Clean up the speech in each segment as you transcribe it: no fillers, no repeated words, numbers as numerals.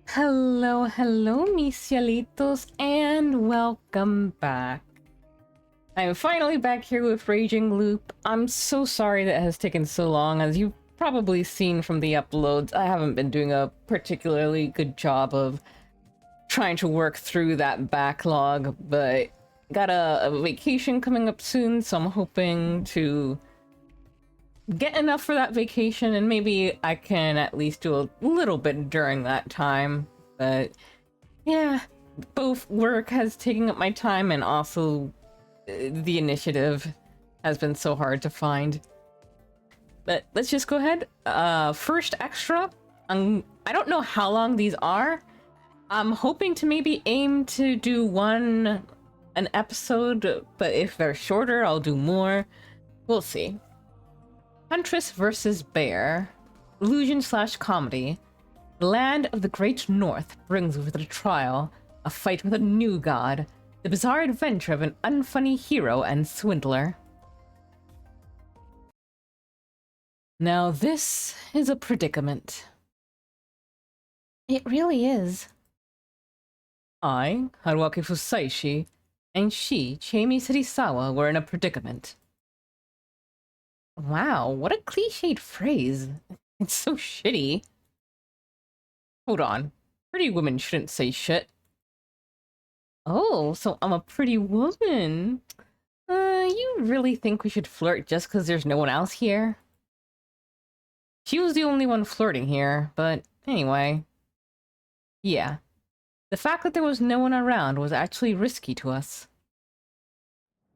Hello, mis cielitos, and welcome back. I'm finally back here with Raging Loop. I'm so sorry that it has taken so long. As you've probably seen from the uploads, I haven't been doing a particularly good job of trying to work through that backlog, but got a vacation coming up soon, so I'm hoping to get enough for that vacation, and maybe I can at least do a little bit during that time. But yeah, both work has taken up my time and also the initiative has been so hard to find. But let's just go ahead. First extra. I don't know how long these are. I'm hoping to maybe aim to do an episode, but if they're shorter, I'll do more. We'll see. Huntress versus Bear. Illusion/comedy. The land of the Great North brings with it a trial, a fight with a new god, the bizarre adventure of an unfunny hero and swindler. Now this is a predicament. It really is. I, Haruaki Fusaishi, and she, Chiemi Serisawa, were in a predicament. Wow, what a cliched phrase. It's so shitty. Hold on. Pretty women shouldn't say shit. Oh, so I'm a pretty woman. You really think we should flirt just because there's no one else here? She was the only one flirting here, but anyway. Yeah. The fact that there was no one around was actually risky to us.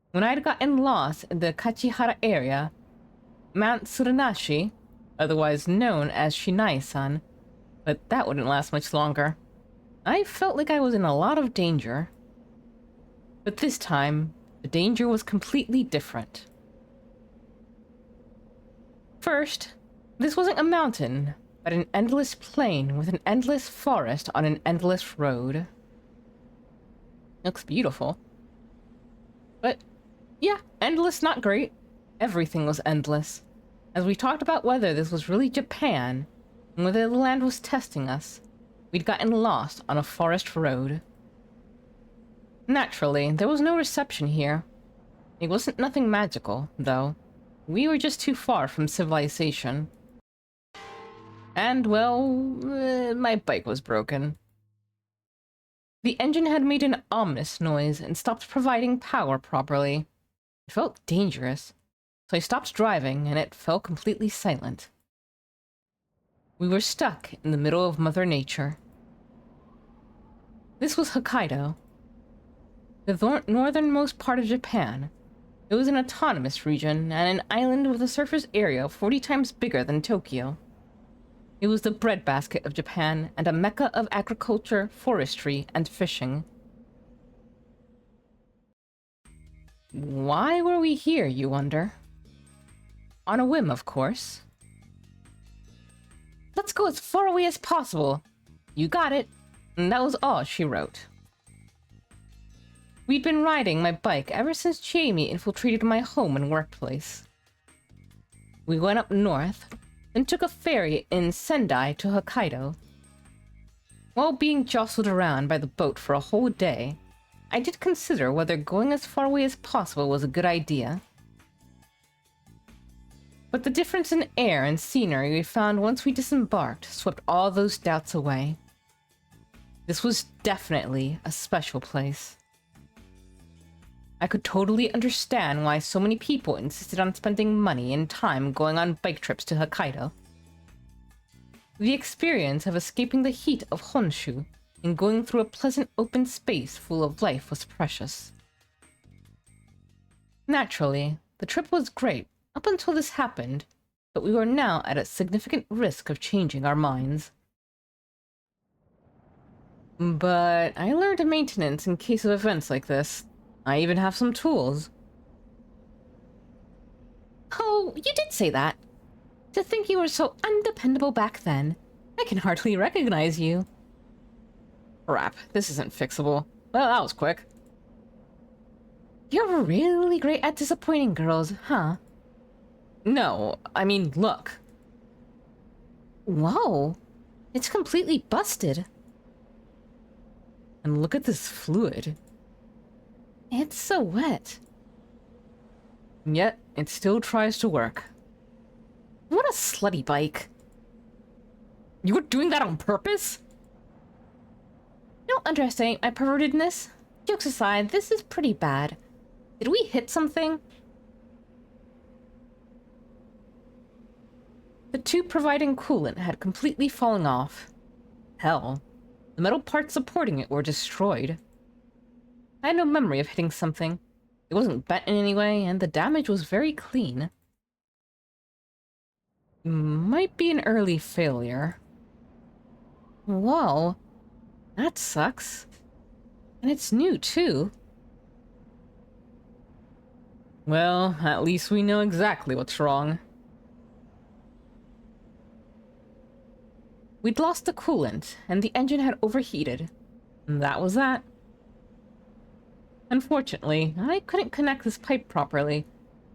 When I'd gotten lost in the Kachihara area, Mount Tsuranashi, otherwise known as Shinai-san, but that wouldn't last much longer. I felt like I was in a lot of danger. But this time, the danger was completely different. First, this wasn't a mountain, but an endless plain with an endless forest on an endless road. Looks beautiful. But, yeah, endless not great. Everything was endless. As we talked about whether this was really Japan, and whether the land was testing us, we'd gotten lost on a forest road. Naturally, there was no reception here. It wasn't nothing magical, though. We were just too far from civilization. And, well, my bike was broken. The engine had made an ominous noise and stopped providing power properly. It felt dangerous, so I stopped driving and it fell completely silent. We were stuck in the middle of Mother Nature. This was Hokkaido, the northernmost part of Japan. It was an autonomous region and an island with a surface area 40 times bigger than Tokyo. It was the breadbasket of Japan and a mecca of agriculture, forestry, and fishing. Why were we here, you wonder? On a whim, of course. Let's go as far away as possible. You got it. And that was all she wrote. We'd been riding my bike ever since Chiemi infiltrated my home and workplace. We went up north, then took a ferry in Sendai to Hokkaido. While being jostled around by the boat for a whole day, I did consider whether going as far away as possible was a good idea. But the difference in air and scenery we found once we disembarked swept all those doubts away. This was definitely a special place. I could totally understand why so many people insisted on spending money and time going on bike trips to Hokkaido. The experience of escaping the heat of Honshu and going through a pleasant open space full of life was precious. Naturally, the trip was great up until this happened, but we were now at a significant risk of changing our minds. But I learned maintenance in case of events like this. I even have some tools. Oh, you did say that. To think you were so undependable back then. I can hardly recognize you. Crap, this isn't fixable. Well, that was quick. You're really great at disappointing girls, huh? No, I mean, look. Whoa, it's completely busted. And look at this fluid. It's so wet. And yet, it still tries to work. What a slutty bike. You were doing that on purpose? Don't underestimate my pervertedness. Jokes aside, this is pretty bad. Did we hit something? The tube providing coolant had completely fallen off. Hell, the metal parts supporting it were destroyed. I had no memory of hitting something. It wasn't bent in any way, and the damage was very clean. Might be an early failure. Whoa. That sucks. And it's new, too. Well, at least we know exactly what's wrong. We'd lost the coolant, and the engine had overheated. And that was that. Unfortunately, I couldn't connect this pipe properly,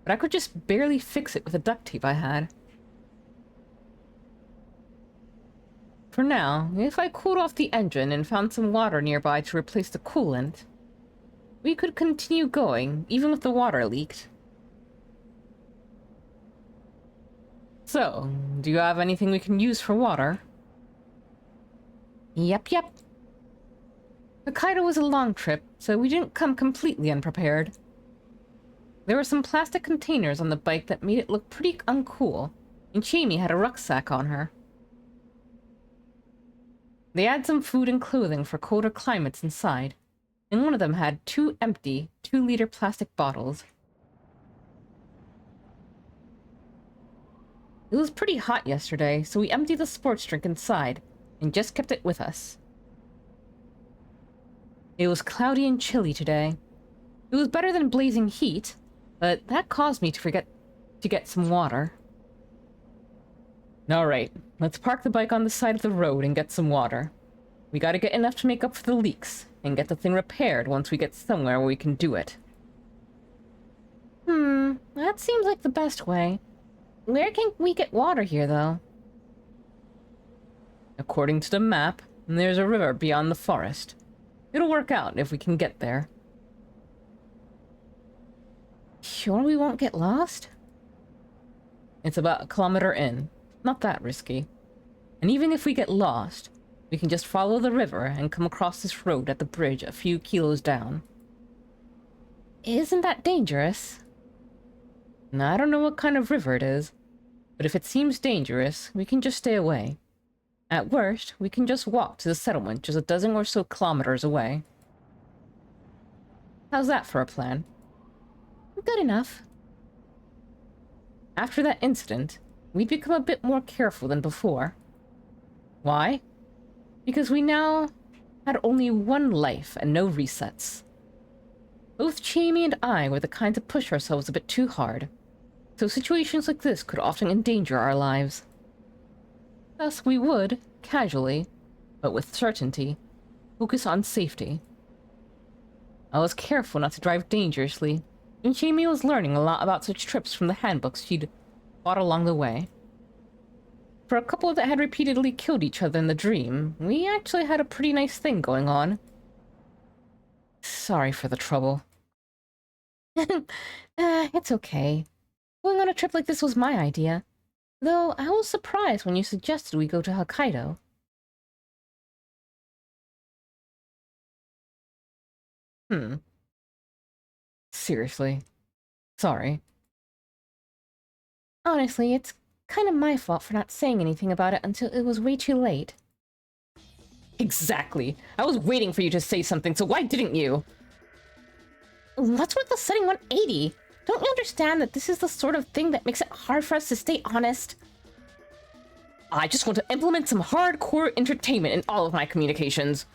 but I could just barely fix it with the duct tape I had. For now, if I cooled off the engine and found some water nearby to replace the coolant, we could continue going, even if the water leaked. So, do you have anything we can use for water? Yep. Hokkaido was a long trip, so we didn't come completely unprepared. There were some plastic containers on the bike that made it look pretty uncool, and Jamie had a rucksack on her. They had some food and clothing for colder climates inside, and one of them had 2 empty 2-liter plastic bottles. It was pretty hot yesterday, so we emptied the sports drink inside, and just kept it with us. It was cloudy and chilly today. It was better than blazing heat, but that caused me to forget to get some water. Alright, let's park the bike on the side of the road and get some water. We gotta get enough to make up for the leaks, and get the thing repaired once we get somewhere where we can do it. That seems like the best way. Where can we get water here, though? According to the map, there's a river beyond the forest. It'll work out if we can get there. Sure we won't get lost? It's about 1 kilometer in. Not that risky. And even if we get lost, we can just follow the river and come across this road at the bridge a few kilos down. Isn't that dangerous? Now, I don't know what kind of river it is, but if it seems dangerous, we can just stay away. At worst, we can just walk to the settlement just a dozen or so kilometers away. How's that for a plan? Good enough. After that incident, we'd become a bit more careful than before. Why? Because we now had only one life and no resets. Both Jamie and I were the kind to push ourselves a bit too hard, so situations like this could often endanger our lives. Thus, we would, casually, but with certainty, focus on safety. I was careful not to drive dangerously, and Jamie was learning a lot about such trips from the handbooks she'd bought along the way. For a couple that had repeatedly killed each other in the dream, we actually had a pretty nice thing going on. Sorry for the trouble. It's okay. Going on a trip like this was my idea. Though I was surprised when you suggested we go to Hokkaido. Seriously. Sorry. Honestly, it's kind of my fault for not saying anything about it until it was way too late. Exactly. I was waiting for you to say something, so why didn't you? What's with the setting 180? Don't you understand that this is the sort of thing that makes it hard for us to stay honest? I just want to implement some hardcore entertainment in all of my communications.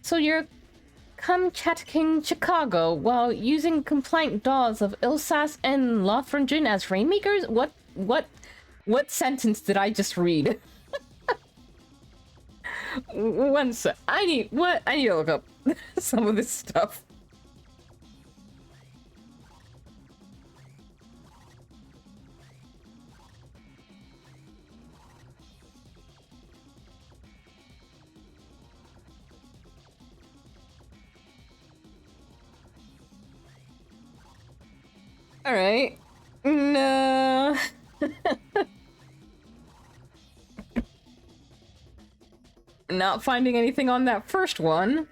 So you're Kamchatking Chicago while using compliant dolls of Ilsas and Lothringen as rainmakers? What sentence did I just read? One sec. I need to look up some of this stuff. Alright. No. Not finding anything on that first one.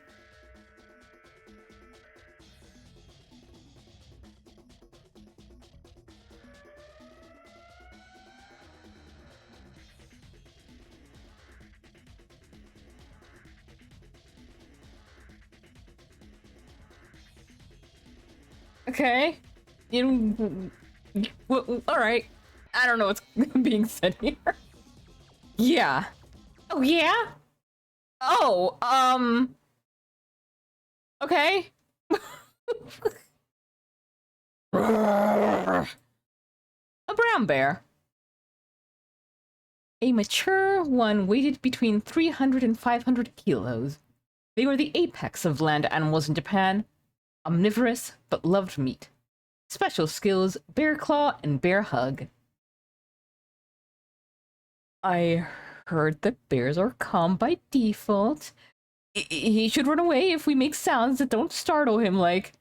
Okay. Alright. I don't know what's being said here. Yeah. Oh, yeah? Oh, okay. A brown bear. A mature one weighted between 300 and 500 kilos. They were the apex of land animals in Japan. Omnivorous, but loved meat. Special skills, bear claw and bear hug. I heard that bears are calm by default. He should run away if we make sounds that don't startle him, like...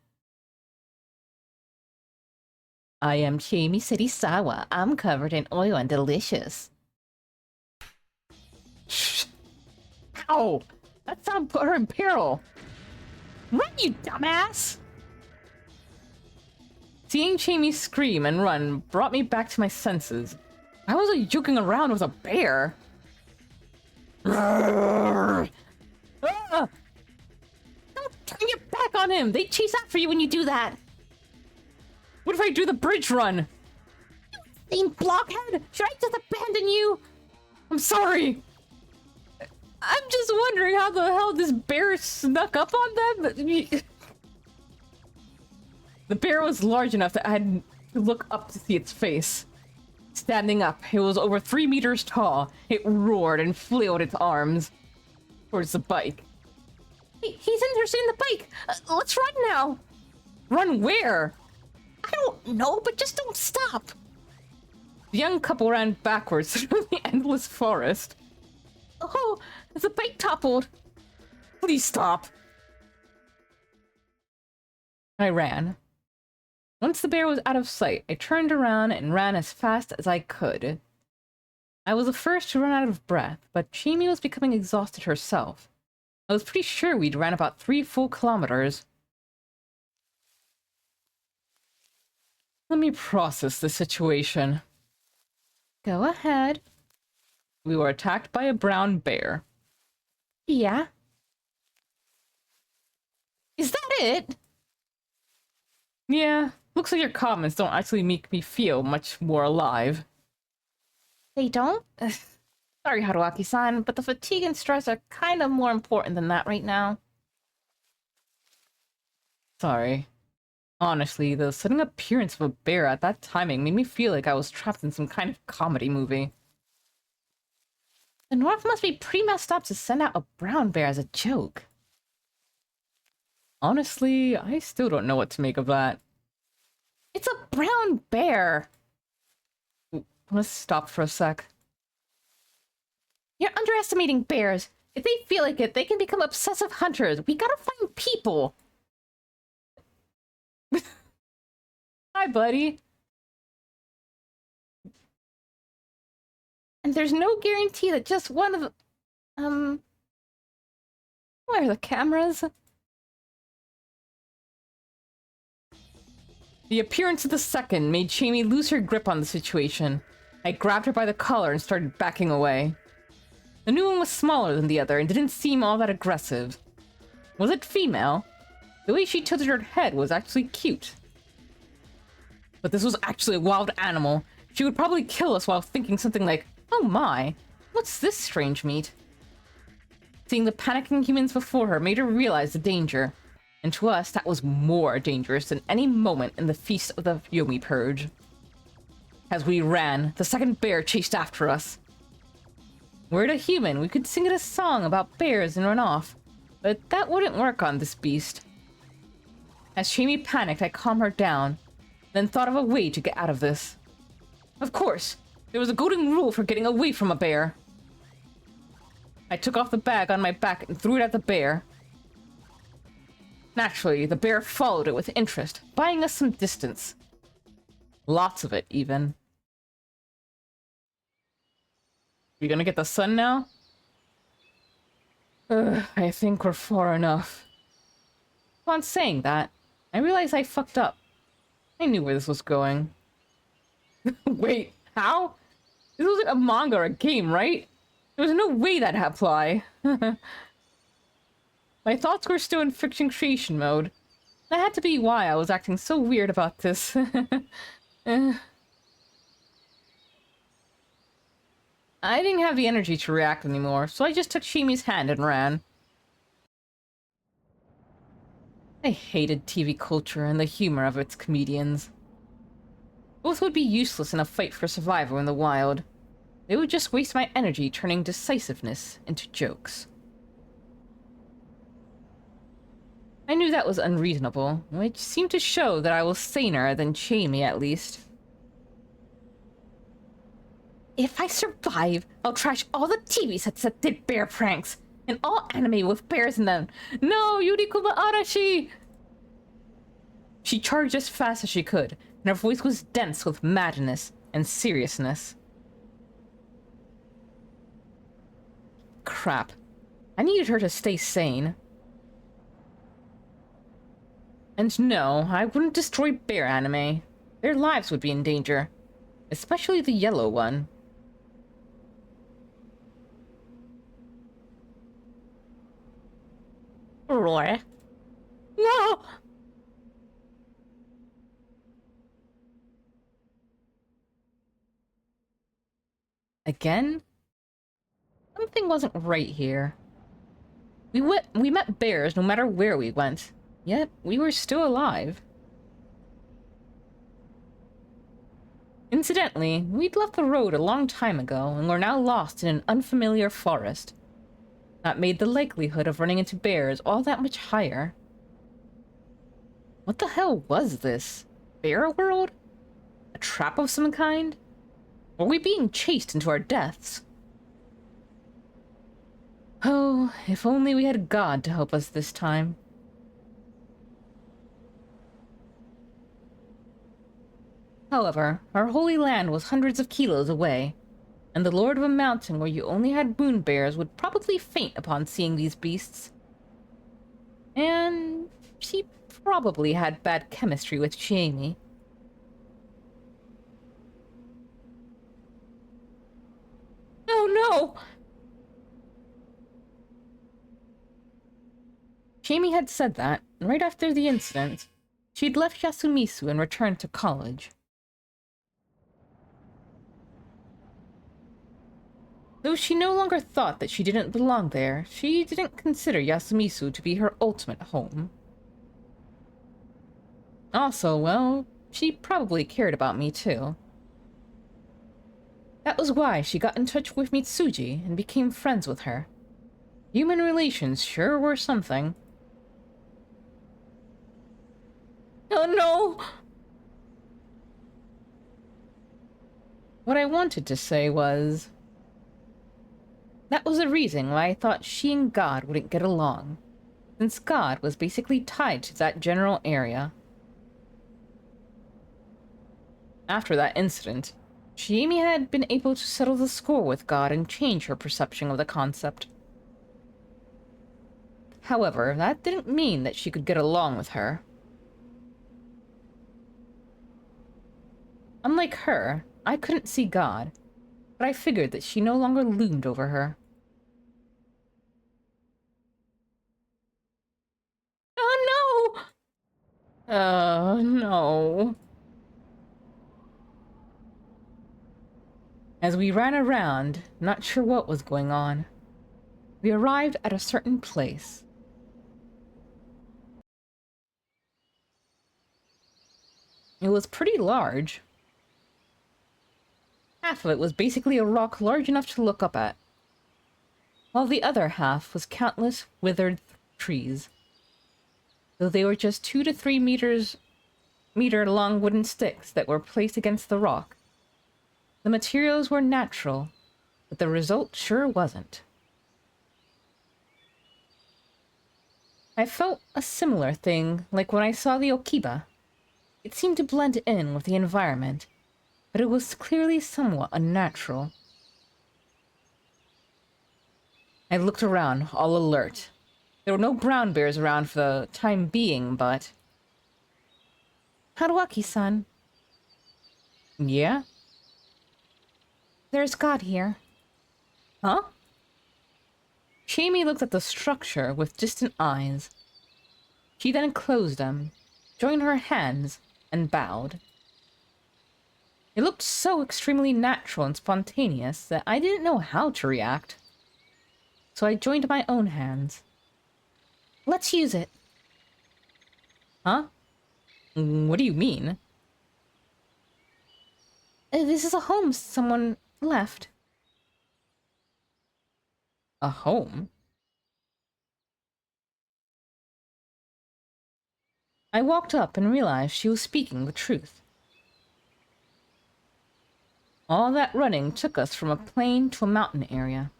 I am Shamie Sawa. I'm covered in oil and delicious. Shh. Ow! That sound put her in peril. Run, you dumbass! Seeing Shamie scream and run brought me back to my senses. Why was I joking around with a bear? Ah! Don't turn your back on him! They chase after you when you do that! What if I do the bridge run? You insane blockhead! Should I just abandon you? I'm sorry! I'm just wondering how the hell this bear snuck up on them. The bear was large enough that I had to look up to see its face. Standing up, it was over 3 meters tall. It roared and flailed its arms towards the bike. He's interested in the bike. Let's run now. Run where? I don't know, but just don't stop. The young couple ran backwards through the endless forest. Oh, the bike toppled. Please stop. I ran. Once the bear was out of sight, I turned around and ran as fast as I could. I was the first to run out of breath, but Shamie was becoming exhausted herself. I was pretty sure we'd ran about 3 full kilometers. Let me process the situation. Go ahead. We were attacked by a brown bear. Yeah. Is that it? Yeah, looks like your comments don't actually make me feel much more alive. They don't? Sorry, Haruaki-san, but the fatigue and stress are kind of more important than that right now. Sorry. Honestly, the sudden appearance of a bear at that timing made me feel like I was trapped in some kind of comedy movie. The North must be pretty messed up to send out a brown bear as a joke. Honestly, I still don't know what to make of that. It's a brown bear! Let's stop for a sec. You're underestimating bears. If they feel like it, they can become obsessive hunters. We gotta find people! Hi, buddy. And there's no guarantee that just one of the... Where are the cameras? The appearance of the second made Shamie lose her grip on the situation. I grabbed her by the collar and started backing away. The new one was smaller than the other and didn't seem all that aggressive. Was it female? The way she tilted her head was actually cute. But this was actually a wild animal. She would probably kill us while thinking something like, oh my, what's this strange meat? Seeing the panicking humans before her made her realize the danger. And to us, that was more dangerous than any moment in the feast of the Yomi Purge. As we ran, the second bear chased after us. Were it a human, we could sing it a song about bears and run off. But that wouldn't work on this beast. As Shamie panicked, I calmed her down, then thought of a way to get out of this. Of course, there was a golden rule for getting away from a bear. I took off the bag on my back and threw it at the bear. Naturally, the bear followed it with interest, buying us some distance. Lots of it, even. We gonna get the sun now? Ugh, I think we're far enough. Upon saying that, I realized I fucked up. I knew where this was going. Wait, how? This wasn't a manga or a game, right? There was no way that'd apply. My thoughts were still in fiction creation mode. That had to be why I was acting so weird about this. I didn't have the energy to react anymore, so I just took Shimi's hand and ran. I hated TV culture and the humor of its comedians. Both would be useless in a fight for survival in the wild. They would just waste my energy turning decisiveness into jokes. I knew that was unreasonable, which seemed to show that I was saner than Shami at least. If I survive, I'll trash all the TV sets that did bear pranks, and all anime with bears in them. No, Yurikuba Arashi! She charged as fast as she could, and her voice was dense with madness and seriousness. Crap. I needed her to stay sane. And no, I wouldn't destroy bear anime. Their lives would be in danger. Especially the yellow one. Roy. No! Again? Something wasn't right here. We met bears no matter where we went, yet we were still alive. Incidentally, we'd left the road a long time ago and were now lost in an unfamiliar forest. That made the likelihood of running into bears all that much higher. What the hell was this? Bear world? A trap of some kind? Were we being chased into our deaths? Oh, if only we had God to help us this time. However, our holy land was hundreds of kilos away, and the lord of a mountain where you only had moon bears would probably faint upon seeing these beasts. And she probably had bad chemistry with Jamie. Oh no! Jamie had said that, right after the incident, she'd left Yasumisu and returned to college. Though she no longer thought that she didn't belong there, she didn't consider Yasumisu to be her ultimate home. Also, well, she probably cared about me too. That was why she got in touch with Mitsuji and became friends with her. Human relations sure were something. Oh no! What I wanted to say was... that was the reason why I thought she and God wouldn't get along, since God was basically tied to that general area. After that incident, Shiemi had been able to settle the score with God and change her perception of the concept. However, that didn't mean that she could get along with her. Unlike her, I couldn't see God, but I figured that she no longer loomed over her. Oh no! No. As we ran around, not sure what was going on, we arrived at a certain place. It was pretty large. Half of it was basically a rock large enough to look up at, while the other half was countless withered trees. Though they were just 2 to 3 meter long wooden sticks that were placed against the rock. The materials were natural, but the result sure wasn't. I felt a similar thing like when I saw the Okiba. It seemed to blend in with the environment, but it was clearly somewhat unnatural. I looked around, all alert. There were no brown bears around for the time being, but... Haruaki-san, Yeah? there's God here. Huh? Shamie looked at the structure with distant eyes. She then closed them, joined her hands, and bowed. It looked so extremely natural and spontaneous that I didn't know how to react. So I joined my own hands. Let's use it. Huh? What do you mean? This is a home someone left. A home? I walked up and realized she was speaking the truth. All that running took us from a plain to a mountain area.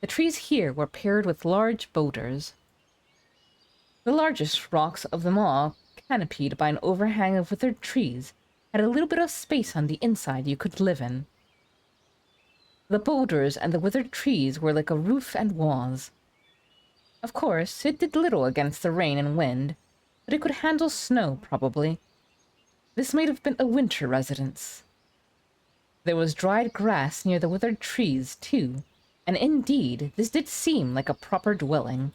The trees here were paired with large boulders. The largest rocks of them all, canopied by an overhang of withered trees, had a little bit of space on the inside you could live in. The boulders and the withered trees were like a roof and walls. Of course, it did little against the rain and wind, but it could handle snow, probably. This might have been a winter residence. There was dried grass near the withered trees, too, and indeed, this did seem like a proper dwelling.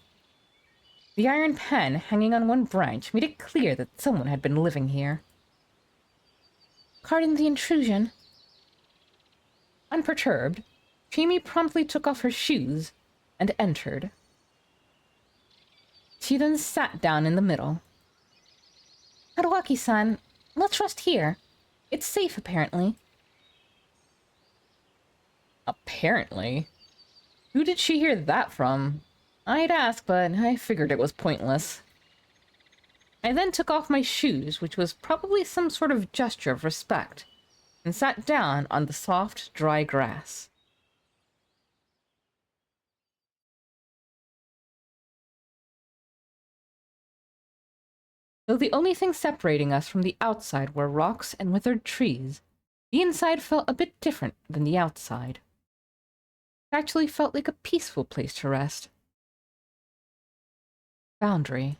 The iron pan hanging on one branch made it clear that someone had been living here. Pardon the intrusion. Unperturbed, Shamie promptly took off her shoes and entered. She then sat down in the middle. Haruaki-san, let's rest here. It's safe, apparently. Apparently? Who did she hear that from? I'd ask, but I figured it was pointless. I then took off my shoes, which was probably some sort of gesture of respect, and sat down on the soft, dry grass. Though the only thing separating us from the outside were rocks and withered trees, the inside felt a bit different than the outside. It actually felt like a peaceful place to rest. Boundary.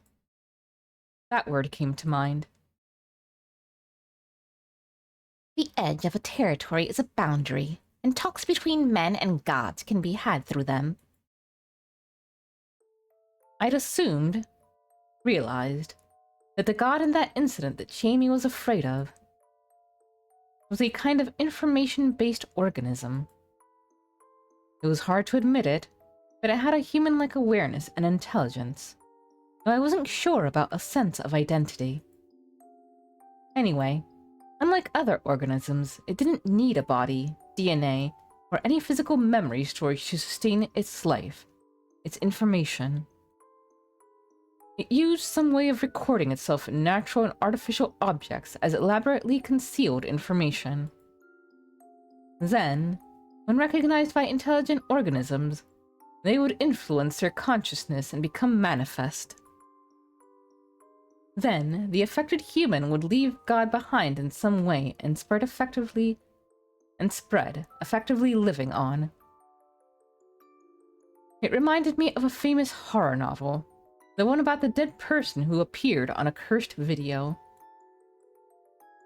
That word came to mind. The edge of a territory is a boundary, and talks between men and gods can be had through them. I'd realized, that the god in that incident that Shamie was afraid of was a kind of information-based organism. It was hard to admit it, but it had a human-like awareness and intelligence, though I wasn't sure about a sense of identity. Anyway, unlike other organisms, it didn't need a body, DNA, or any physical memory storage to sustain its life, its information. It used some way of recording itself in natural and artificial objects as elaborately concealed information. Then, when recognized by intelligent organisms, they would influence their consciousness and become manifest. Then, the affected human would leave God behind in some way and spread effectively living on. It reminded me of a famous horror novel, the one about the dead person who appeared on a cursed video.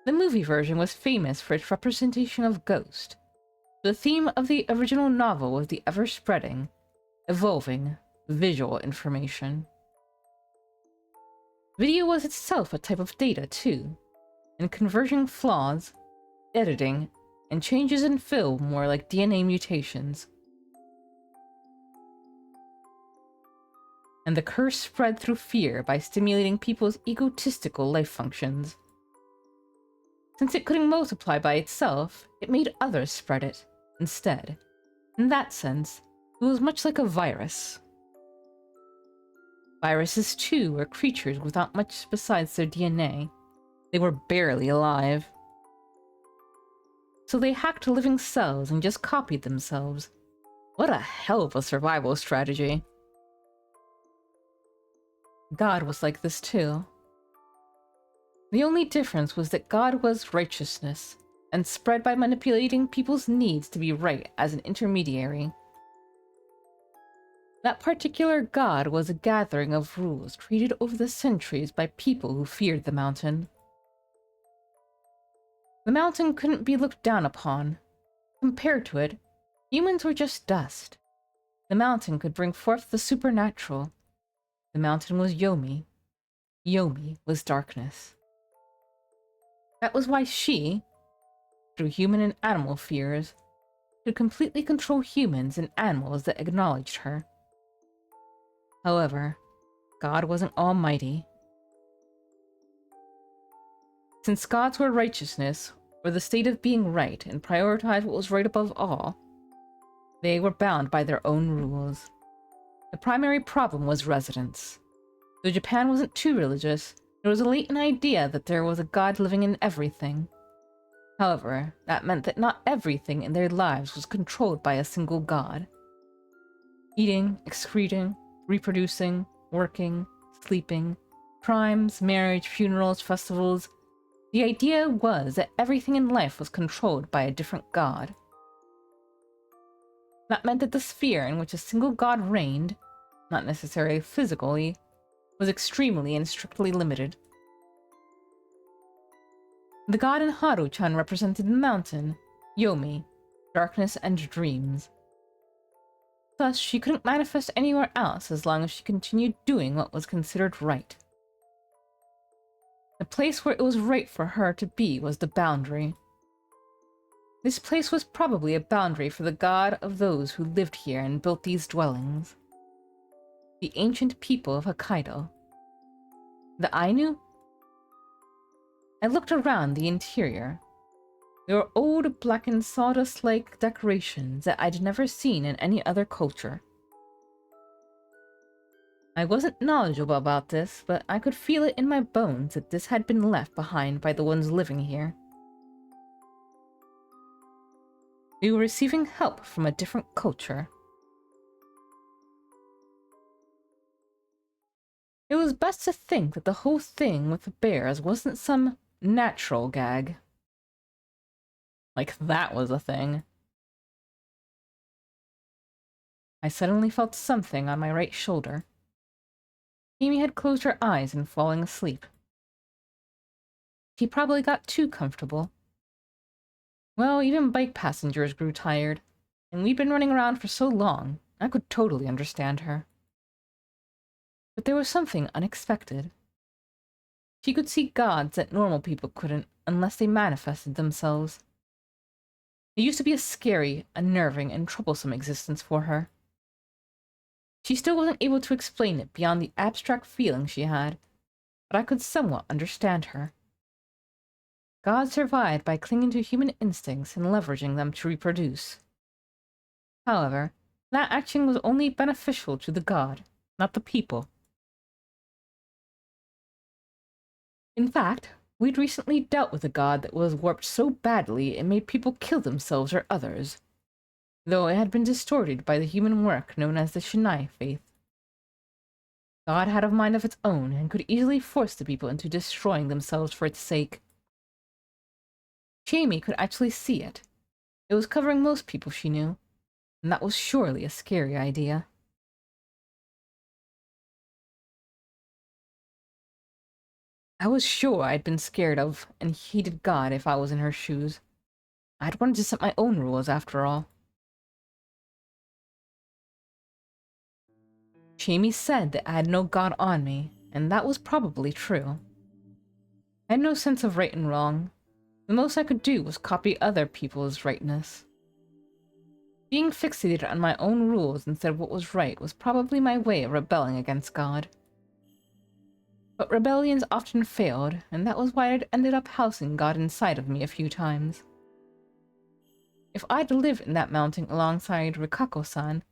The movie version was famous for its representation of ghosts. The theme of the original novel was the ever-spreading, evolving, visual information. Video was itself a type of data, too, and conversion flaws, editing, and changes in film were like DNA mutations. And the curse spread through fear by stimulating people's egotistical life functions. Since it couldn't multiply by itself, it made others spread it instead. In that sense, it was much like a virus. Viruses, too, were creatures without much besides their DNA. They were barely alive. So they hacked living cells and just copied themselves. What a hell of a survival strategy. God was like this too. The only difference was that God was righteousness, and spread by manipulating people's needs to be right as an intermediary. That particular God was a gathering of rules created over the centuries by people who feared the mountain. The mountain couldn't be looked down upon. Compared to it, humans were just dust. The mountain could bring forth the supernatural. The mountain was Yomi. Yomi was darkness. That was why she, through human and animal fears, could completely control humans and animals that acknowledged her. However, God wasn't almighty. Since gods were righteousness, or the state of being right, and prioritized what was right above all, they were bound by their own rules. The primary problem was residence. Though Japan wasn't too religious, there was a latent idea that there was a god living in everything. However, that meant that not everything in their lives was controlled by a single god. Eating, excreting, reproducing, working, sleeping, crimes, marriage, funerals, festivals. The idea was that everything in life was controlled by a different god. That meant that the sphere in which a single god reigned, not necessarily physically, was extremely and strictly limited. The god in Haru-chan represented the mountain, Yomi, darkness and dreams. Thus, she couldn't manifest anywhere else as long as she continued doing what was considered right. The place where it was right for her to be was the boundary. This place was probably a boundary for the god of those who lived here and built these dwellings. The ancient people of Hokkaido. The Ainu? I looked around the interior. There were old, blackened, sawdust-like decorations that I'd never seen in any other culture. I wasn't knowledgeable about this, but I could feel it in my bones that this had been left behind by the ones living here. We were receiving help from a different culture. It was best to think that the whole thing with the bears wasn't some natural gag. Like that was a thing. I suddenly felt something on my right shoulder. Amy had closed her eyes and fallen asleep. She probably got too comfortable. Well, even bike passengers grew tired, and we'd been running around for so long, I could totally understand her. But there was something unexpected. She could see gods that normal people couldn't unless they manifested themselves. It used to be a scary, unnerving, and troublesome existence for her. She still wasn't able to explain it beyond the abstract feeling she had, but I could somewhat understand her. God survived by clinging to human instincts and leveraging them to reproduce. However, that action was only beneficial to the god, not the people. In fact, we'd recently dealt with a god that was warped so badly it made people kill themselves or others, though it had been distorted by the human work known as the Shinai faith. God had a mind of its own and could easily force the people into destroying themselves for its sake. Jamie could actually see it. It was covering most people she knew, and that was surely a scary idea. I was sure I'd been scared of and hated God if I was in her shoes. I'd wanted to set my own rules after all. Jamie said that I had no God on me, and that was probably true. I had no sense of right and wrong. The most I could do was copy other people's rightness. Being fixated on my own rules instead of what was right was probably my way of rebelling against God. But rebellions often failed, and that was why I'd ended up housing God inside of me a few times. If I'd lived in that mountain alongside Rikako-san,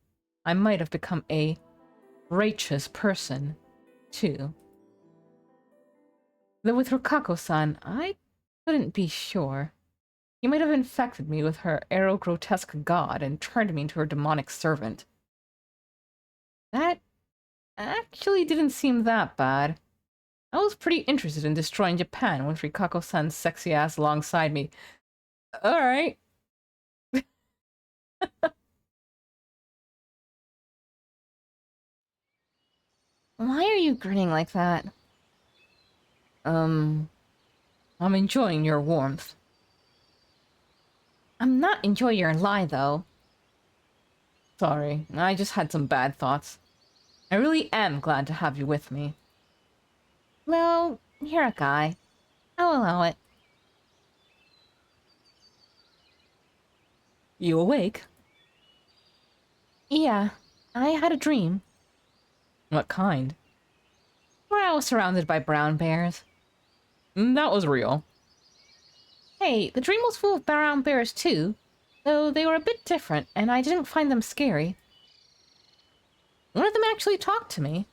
I might have become a righteous person, too. Though with Rikako-san, I couldn't be sure. He might have infected me with her arrow-grotesque god and turned me into her demonic servant. That actually didn't seem that bad. I was pretty interested in destroying Japan when Rikako-san's sexy ass alongside me. Alright. Why are you grinning like that? I'm enjoying your warmth. I'm not enjoying your lie, though. Sorry, I just had some bad thoughts. I really am glad to have you with me. Well, you're a guy. I'll allow it. You awake? Yeah, I had a dream What kind? where I was surrounded by brown bears. That was real. Hey, the dream was full of brown bears too, though they were a bit different, and I didn't find them scary. One of them actually talked to me.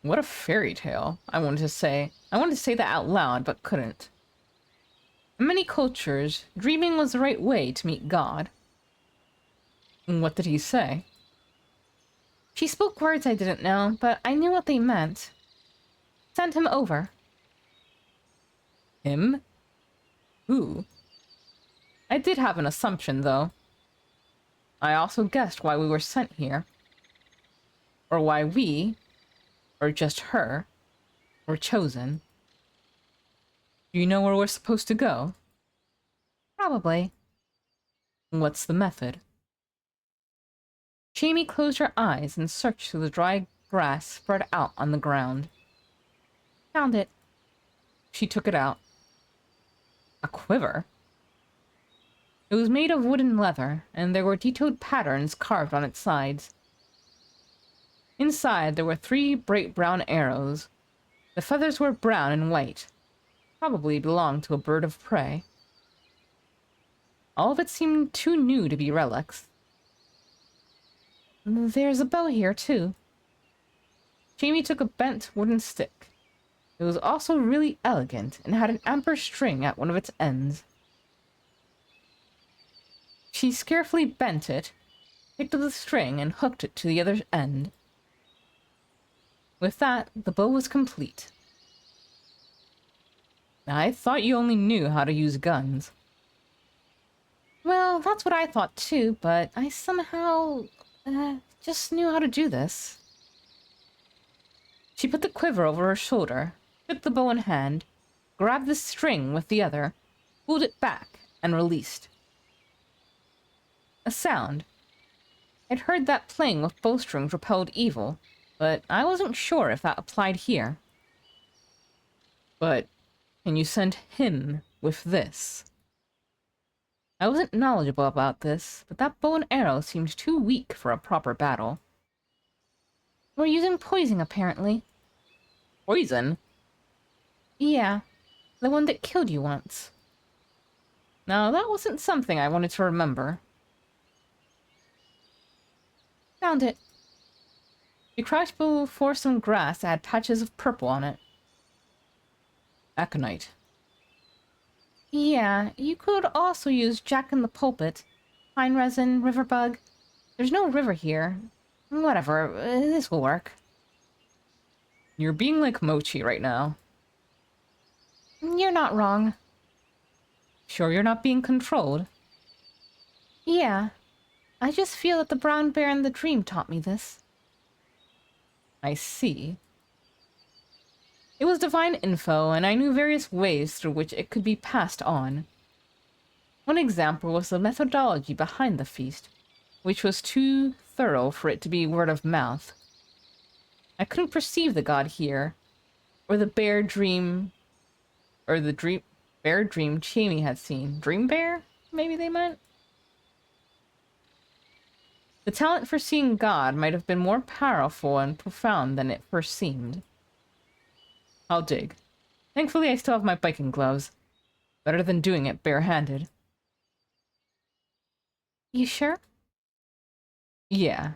What a fairy tale, I wanted to say. I wanted to say that out loud, but couldn't. In many cultures, dreaming was the right way to meet God. What did he say? She spoke words I didn't know, but I knew what they meant. Send him over. Him? Who? I did have an assumption, though. I also guessed why we were sent here. Or why we, or just her, were chosen. Do you know where we're supposed to go? Probably. What's the method? Jamie closed her eyes and searched through the dry grass spread out on the ground. Found it. She took it out. A quiver? It was made of wooden leather, and there were detailed patterns carved on its sides. Inside, there were 3 bright brown arrows. The feathers were brown and white. Probably belonged to a bird of prey. All of it seemed too new to be relics. There's a bow here, too. Jamie took a bent wooden stick. It was also really elegant and had an amber string at one of its ends. She carefully bent it, picked up the string, and hooked it to the other end. With that, the bow was complete. I thought you only knew how to use guns. Well, that's what I thought too, but I somehow just knew how to do this. She put the quiver over her shoulder, took the bow in hand, grabbed the string with the other, pulled it back, and released. A sound. I'd heard that playing with bowstrings repelled evil, but I wasn't sure if that applied here. But can you send him with this? I wasn't knowledgeable about this, but that bow and arrow seemed too weak for a proper battle. We're using poison, apparently. Poison? Yeah, the one that killed you once. Now, that wasn't something I wanted to remember. Found it. She crouched before some grass that had patches of purple on it. Aconite. Yeah, you could also use Jack in the Pulpit, pine resin, river bug. There's no river here. Whatever, this will work. You're being like Mochi right now. You're not wrong. Sure you're not being controlled? Yeah, I just feel that the brown bear in the dream taught me this. I see. It was divine info, and I knew various ways through which it could be passed on. One example was the methodology behind the feast, which was too thorough for it to be word of mouth. I couldn't perceive the god here, or the bear dream Jamie had seen. Dream bear, maybe they meant? The talent for seeing God might have been more powerful and profound than it first seemed. I'll dig. Thankfully, I still have my biking gloves. Better than doing it barehanded. You sure? Yeah.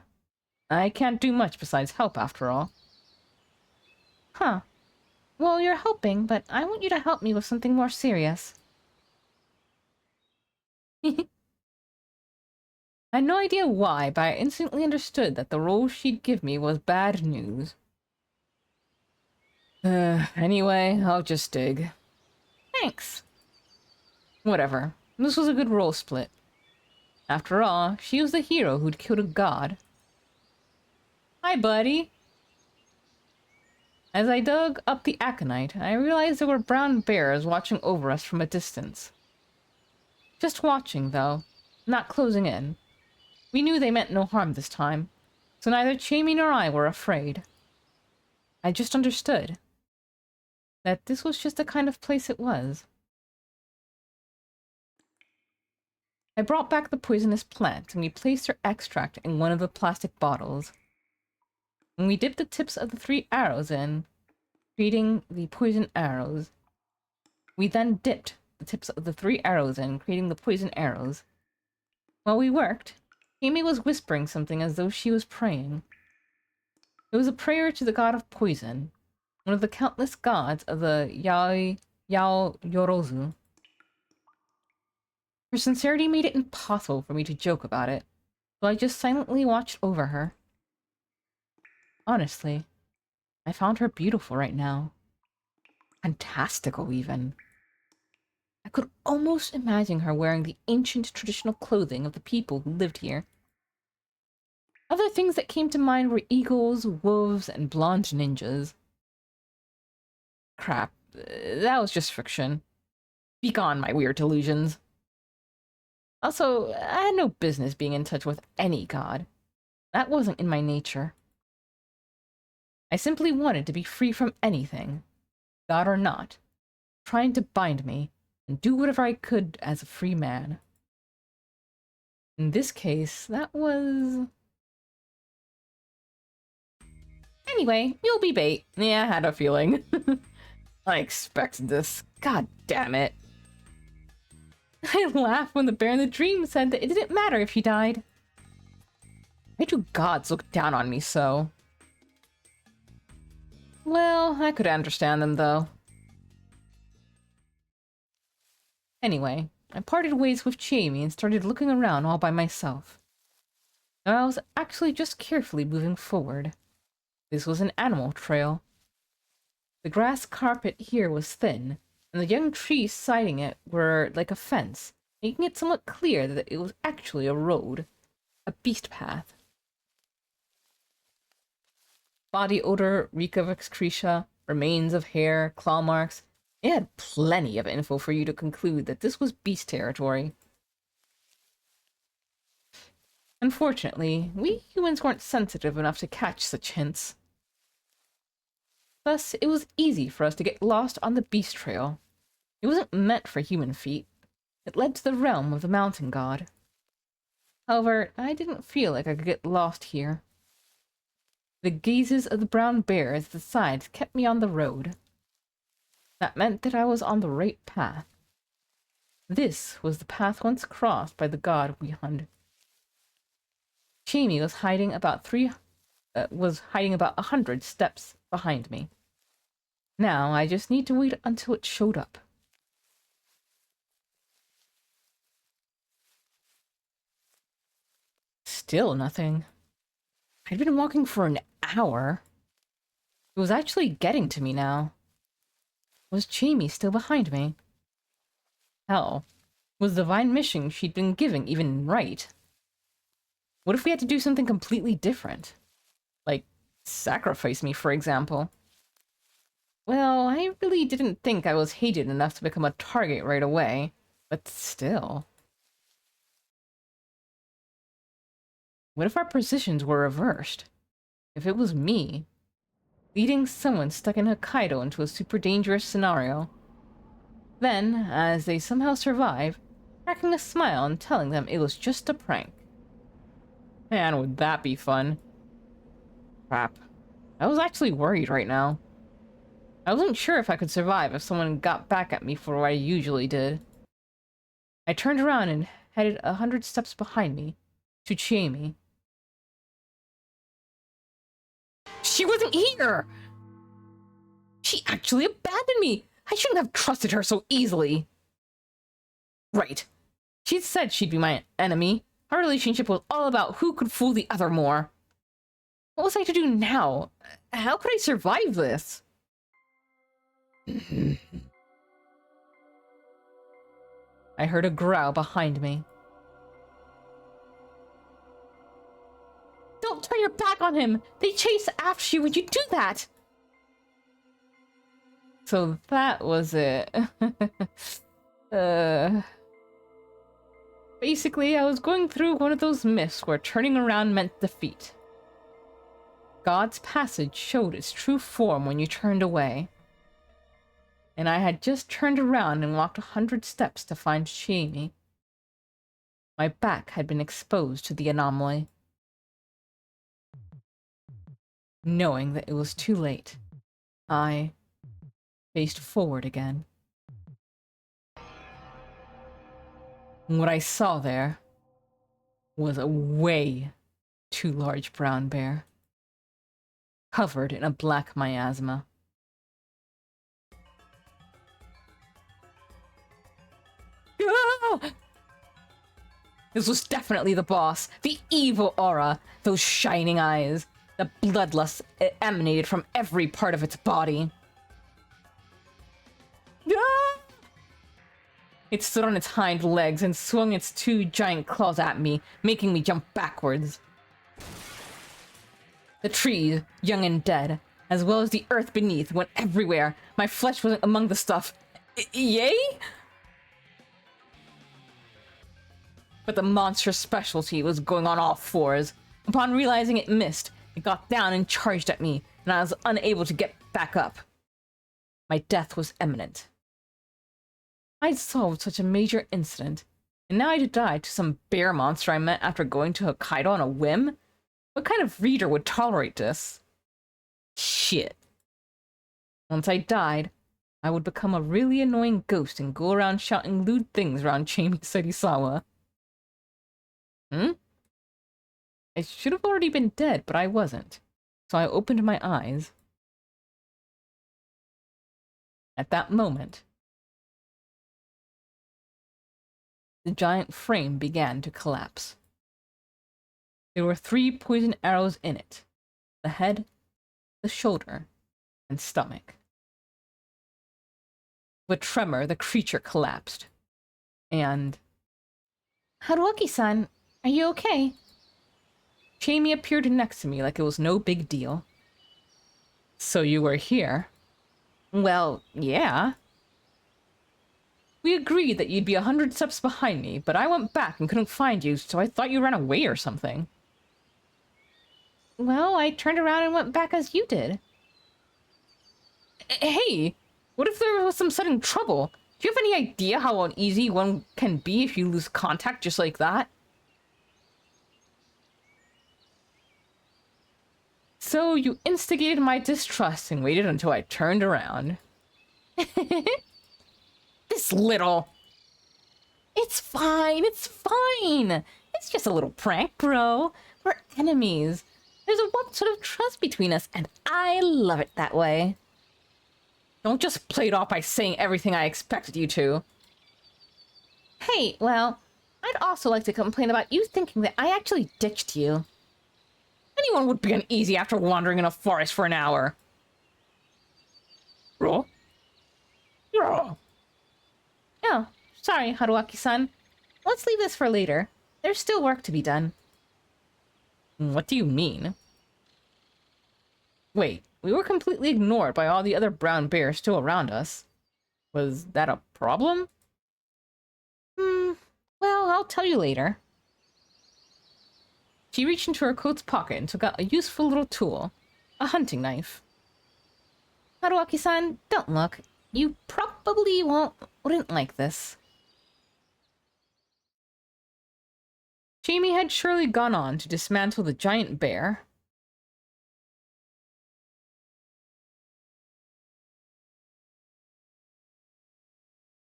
I can't do much besides help, after all. Huh. Well, you're helping, but I want you to help me with something more serious. I had no idea why, but I instantly understood that the role she'd give me was bad news. Anyway, I'll just dig. Thanks. Whatever. This was a good role split. After all, she was the hero who'd killed a god. Hi, buddy. As I dug up the aconite, I realized there were brown bears watching over us from a distance. Just watching, though, not closing in. We knew they meant no harm this time, so neither Chamie nor I were afraid. I just understood that this was just the kind of place it was. I brought back the poisonous plant, and we placed her extract in one of the plastic bottles. When we dipped the tips of the 3 arrows in, creating the poison arrows, we then dipped the tips of the 3 arrows in, creating the poison arrows. While we worked, Amy was whispering something as though she was praying. It was a prayer to the god of poison, one of the countless gods of the Yao Yorozu. Her sincerity made it impossible for me to joke about it, so I just silently watched over her. Honestly, I found her beautiful right now. Fantastical, even. I could almost imagine her wearing the ancient traditional clothing of the people who lived here. Other things that came to mind were eagles, wolves, and blonde ninjas. Crap, that was just fiction. Begone, my weird delusions. Also, I had no business being in touch with any god. That wasn't in my nature. I simply wanted to be free from anything, god or not, trying to bind me and do whatever I could as a free man. In this case, that was... Anyway, you'll be bait. Yeah, I had a feeling. I expected this. God damn it. I laughed when the bear in the dream said that it didn't matter if he died. Why do gods look down on me so? Well, I could understand them, though. Anyway, I parted ways with Jamie and started looking around all by myself. Now, I was actually just carefully moving forward. This was an animal trail. The grass carpet here was thin, and the young trees siding it were like a fence, making it somewhat clear that it was actually a road, a beast path. Body odor, reek of excreta, remains of hair, claw marks. It had plenty of info for you to conclude that this was beast territory. Unfortunately, we humans weren't sensitive enough to catch such hints. Thus, it was easy for us to get lost on the beast trail. It wasn't meant for human feet. It led to the realm of the mountain god. However, I didn't feel like I could get lost here. The gazes of the brown bears at the sides kept me on the road. That meant that I was on the right path. This was the path once crossed by the god we hunted. Jamie was hiding about 100 steps behind me. Now I just need to wait until it showed up. Still nothing. I'd been walking for an hour. It was actually getting to me now. Was Jamie still behind me? Hell, was the divine mission she'd been giving even right? What if we had to do something completely different? Like, sacrifice me, for example. Well, I really didn't think I was hated enough to become a target right away, but still. What if our positions were reversed? If it was me, leading someone stuck in Hokkaido into a super dangerous scenario. Then, as they somehow survive, cracking a smile and telling them it was just a prank. Man, would that be fun. Crap. I was actually worried right now. I wasn't sure if I could survive if someone got back at me for what I usually did. I turned around and headed 100 steps behind me, to Jamie. She wasn't here! She actually abandoned me! I shouldn't have trusted her so easily. Right. She'd said she'd be my enemy. Our relationship was all about who could fool the other more. What was I to do now? How could I survive this? I heard a growl behind me. Don't turn your back on him! They chase after you when you do that! So that was it. Basically, I was going through one of those myths where turning around meant defeat. God's passage showed its true form when you turned away. And I had just turned around and walked 100 steps to find Jamie. My back had been exposed to the anomaly. Knowing that it was too late, I faced forward again. What I saw there was a way too large brown bear, covered in a black miasma. Ah! This was definitely the boss, the evil aura, those shining eyes, the bloodlust it emanated from every part of its body. Ah! It stood on its hind legs and swung its 2 giant claws at me, making me jump backwards. The trees, young and dead, as well as the earth beneath, went everywhere. My flesh wasn't among the stuff. Yay? But the monstrous specialty was going on all fours. Upon realizing it missed, it got down and charged at me, and I was unable to get back up. My death was imminent. I'd solved such a major incident, and now I'd die to some bear monster I met after going to Hokkaido on a whim? What kind of reader would tolerate this? Shit. Once I died, I would become a really annoying ghost and go around shouting lewd things around Jamie Serisawa. I should have already been dead, but I wasn't. So I opened my eyes. At that moment, the giant frame began to collapse. There were 3 poison arrows in it: the head, the shoulder, and stomach. With a tremor, the creature collapsed. And Haruaki-san, are you okay? Jamie appeared next to me like it was no big deal. So you were here? Well, yeah. We agreed that you'd be 100 steps behind me, but I went back and couldn't find you, so I thought you ran away or something. Well, I turned around and went back as you did. Hey, what if there was some sudden trouble? Do you have any idea how uneasy one can be if you lose contact just like that? So you instigated my distrust and waited until I turned around. This little... It's fine, it's fine. It's just a little prank, bro. We're enemies. There's a one sort of trust between us, and I love it that way. Don't just play it off by saying everything I expected you to. Hey, well, I'd also like to complain about you thinking that I actually ditched you. Anyone would be uneasy after wandering in a forest for an hour. Roll. Roll. Oh, sorry, Haruaki-san. Let's leave this for later. There's still work to be done. What do you mean? Wait, we were completely ignored by all the other brown bears still around us. Was that a problem? Well, I'll tell you later. She reached into her coat's pocket and took out a useful little tool. A hunting knife. Haruaki-san, don't look. You probably wouldn't like this. Jamie had surely gone on to dismantle the giant bear.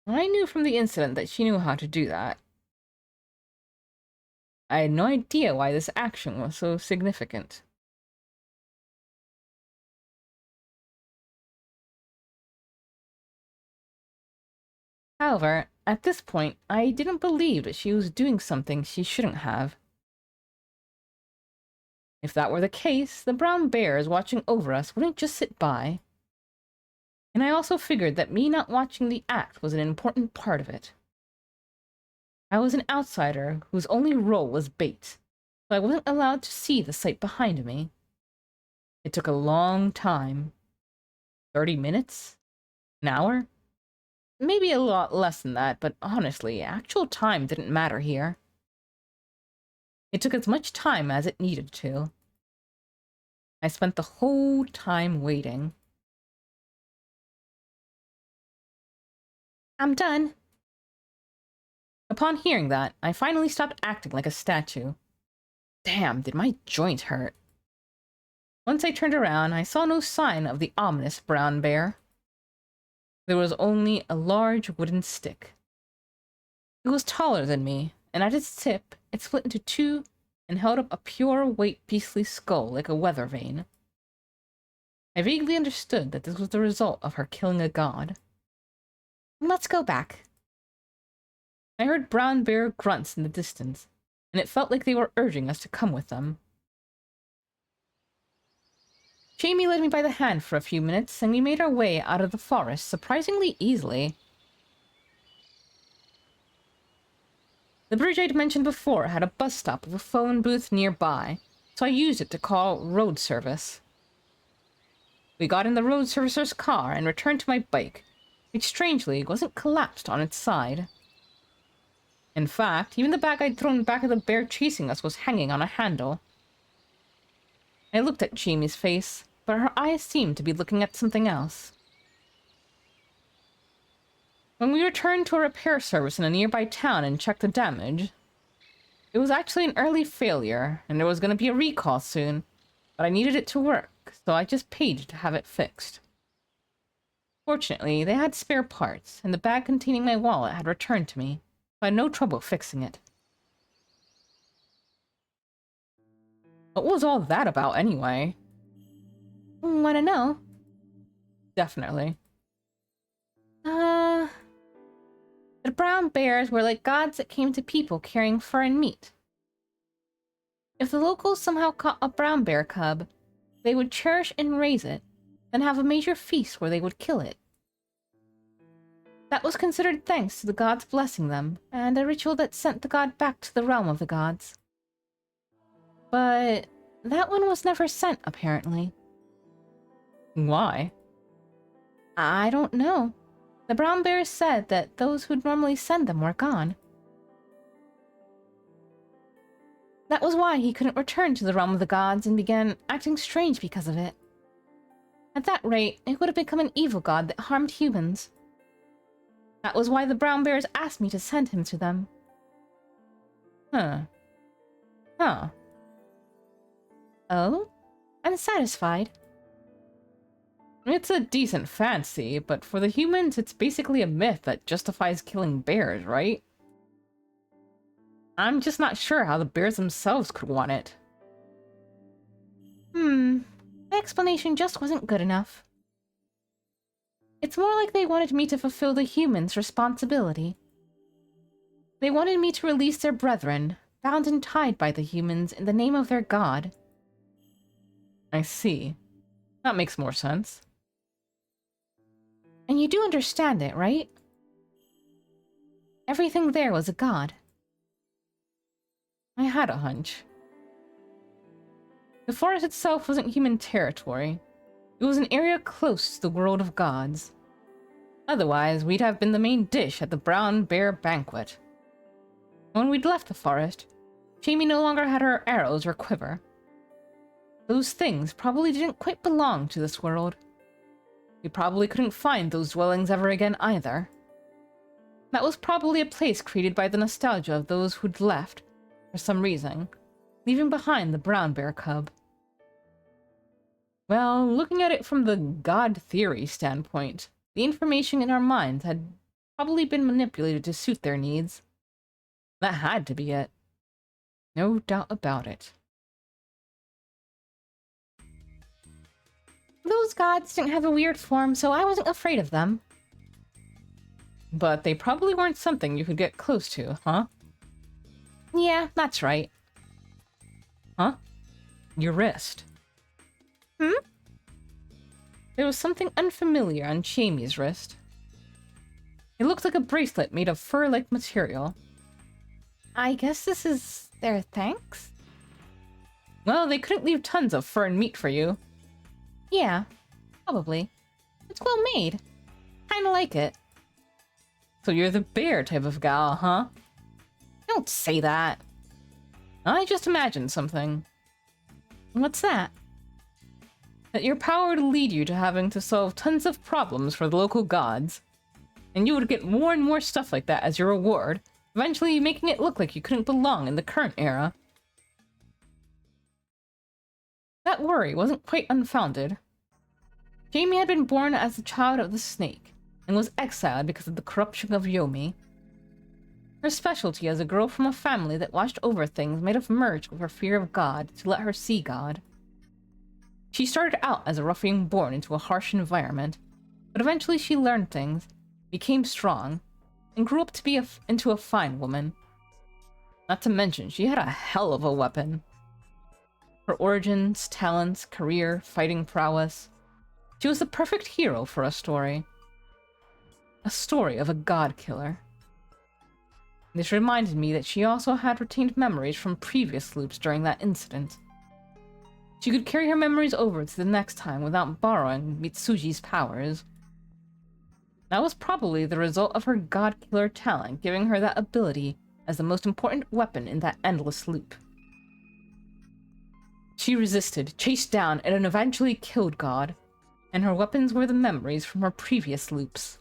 I knew from the incident that she knew how to do that. I had no idea why this action was so significant. However, at this point, I didn't believe that she was doing something she shouldn't have. If that were the case, the brown bears watching over us wouldn't just sit by. And I also figured that me not watching the act was an important part of it. I was an outsider whose only role was bait, so I wasn't allowed to see the sight behind me. It took a long time. 30 minutes? An hour? Maybe a lot less than that, but honestly, actual time didn't matter here. It took as much time as it needed to. I spent the whole time waiting. I'm done. Upon hearing that, I finally stopped acting like a statue. Damn, did my joint hurt. Once I turned around, I saw no sign of the ominous brown bear. There was only a large wooden stick. It was taller than me, and at its tip, it split into two and held up a pure white beastly skull like a weather vane. I vaguely understood that this was the result of her killing a god. Let's go back. I heard brown bear grunts in the distance, and it felt like they were urging us to come with them. Jamie led me by the hand for a few minutes, and we made our way out of the forest surprisingly easily. The bridge I'd mentioned before had a bus stop with a phone booth nearby, so I used it to call road service. We got in the road servicer's car and returned to my bike, which strangely wasn't collapsed on its side. In fact, even the bag I'd thrown back at the bear chasing us was hanging on a handle. I looked at Jamie's face, but her eyes seemed to be looking at something else. When we returned to a repair service in a nearby town and checked the damage, it was actually an early failure, and there was going to be a recall soon, but I needed it to work, so I just paid to have it fixed. Fortunately, they had spare parts, and the bag containing my wallet had returned to me, so I had no trouble fixing it. What was all that about, anyway? Wanna know? Definitely. The brown bears were like gods that came to people carrying fur and meat. If the locals somehow caught a brown bear cub, they would cherish and raise it, then have a major feast where they would kill it. That was considered thanks to the gods blessing them, and a ritual that sent the god back to the realm of the gods. But that one was never sent, apparently. Why? I don't know. The brown bears said that those who'd normally send them were gone. That was why he couldn't return to the realm of the gods and began acting strange because of it. At that rate, it would have become an evil god that harmed humans. That was why the brown bears asked me to send him to them. Huh. Oh? Unsatisfied? It's a decent fancy, but for the humans, it's basically a myth that justifies killing bears, right? I'm just not sure how the bears themselves could want it. My explanation just wasn't good enough. It's more like they wanted me to fulfill the humans' responsibility. They wanted me to release their brethren, bound and tied by the humans in the name of their god. I see. That makes more sense. And you do understand it, right? Everything there was a god. I had a hunch. The forest itself wasn't human territory. It was an area close to the world of gods. Otherwise, we'd have been the main dish at the brown bear banquet. When we'd left the forest, Jamie no longer had her arrows or quiver. Those things probably didn't quite belong to this world. We probably couldn't find those dwellings ever again either. That was probably a place created by the nostalgia of those who'd left, for some reason, leaving behind the brown bear cub. Well, looking at it from the god theory standpoint, the information in our minds had probably been manipulated to suit their needs. That had to be it. No doubt about it. Those gods didn't have a weird form, so I wasn't afraid of them. But they probably weren't something you could get close to, huh? Yeah, that's right. Huh? Your wrist. There was something unfamiliar on Jamie's wrist. It looked like a bracelet made of fur-like material. I guess this is their thanks? Well, they couldn't leave tons of fur and meat for you. Yeah, probably. It's well made. Kinda like it. So you're the bear type of gal, huh? Don't say that. I just imagined something. What's that? That your power would lead you to having to solve tons of problems for the local gods. And you would get more and more stuff like that as your reward, eventually making it look like you couldn't belong in the current era. That worry wasn't quite unfounded. Jamie had been born as the child of the snake, and was exiled because of the corruption of Yomi. Her specialty as a girl from a family that watched over things might have merged with her fear of God to let her see God. She started out as a ruffian born into a harsh environment, but eventually she learned things, became strong, and grew up to be into a fine woman. Not to mention, she had a hell of a weapon. Her origins, talents, career, fighting prowess. She was the perfect hero for a story. A story of a god killer. This reminded me that she also had retained memories from previous loops during that incident. She could carry her memories over to the next time without borrowing Mitsuji's powers. That was probably the result of her god killer talent giving her that ability as the most important weapon in that endless loop. She resisted, chased down, and eventually killed God, and her weapons were the memories from her previous loops.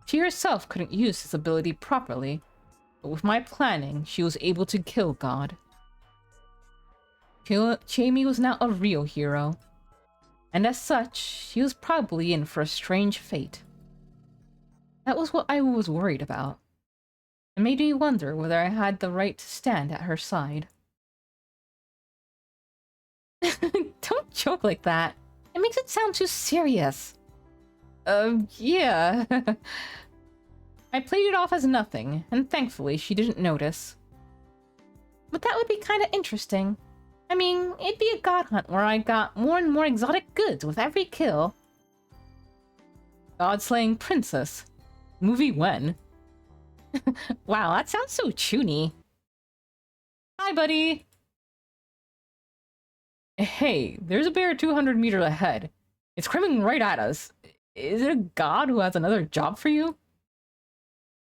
She herself couldn't use his ability properly, but with my planning, she was able to kill God. Jamie was now a real hero, and as such, she was probably in for a strange fate. That was what I was worried about. It made me wonder whether I had the right to stand at her side. Don't joke like that. It makes it sound too serious. Yeah. I played it off as nothing, and thankfully she didn't notice. But that would be kind of interesting. I mean, it'd be a god hunt where I got more and more exotic goods with every kill. God-slaying princess. Movie when? Wow, that sounds so choony. Hi, buddy! Hey, there's a bear 200 meters ahead. It's coming right at us. Is it a god who has another job for you?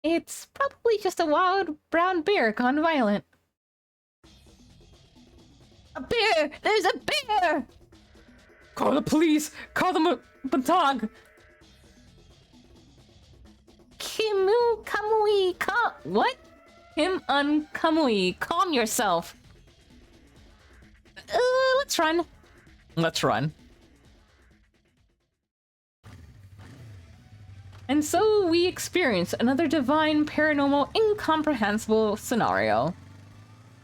It's probably just a wild brown bear gone violent. A bear! There's a bear! Call the police! Call the Batog! Kimu Kamui what? Him unkamui. Calm yourself. Let's run. Let's run. And so we experience another divine, paranormal, incomprehensible scenario.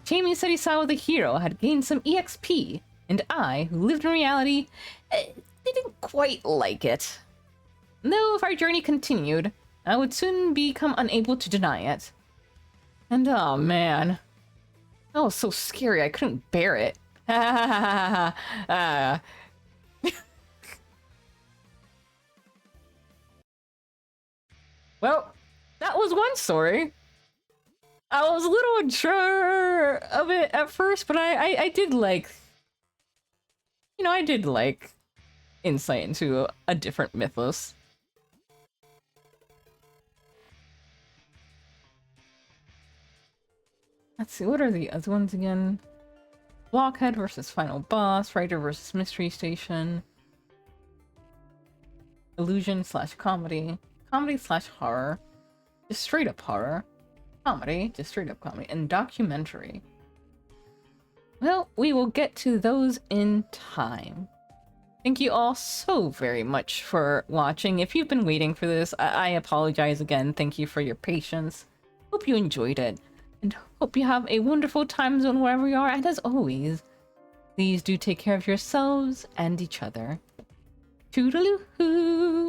Jamie said he saw the hero had gained some EXP, and I, who lived in reality, didn't quite like it. Though if our journey continued, I would soon become unable to deny it. And oh man, that was so scary I couldn't bear it. Well, that was one story. I was a little unsure of it at first, but I did like... You know, I did like insight into a different mythos. Let's see, what are the other ones again? Blockhead versus Final Boss, Writer versus Mystery Station, Illusion slash comedy, comedy slash horror, just straight up horror, comedy, just straight up comedy, and documentary. Well, we will get to those in time. Thank you all so very much for watching. If you've been waiting for this, I apologize again. Thank you for your patience. Hope you enjoyed it. And hope you have a wonderful time zone wherever you are. And as always, please do take care of yourselves and each other. Toodaloo-hoo!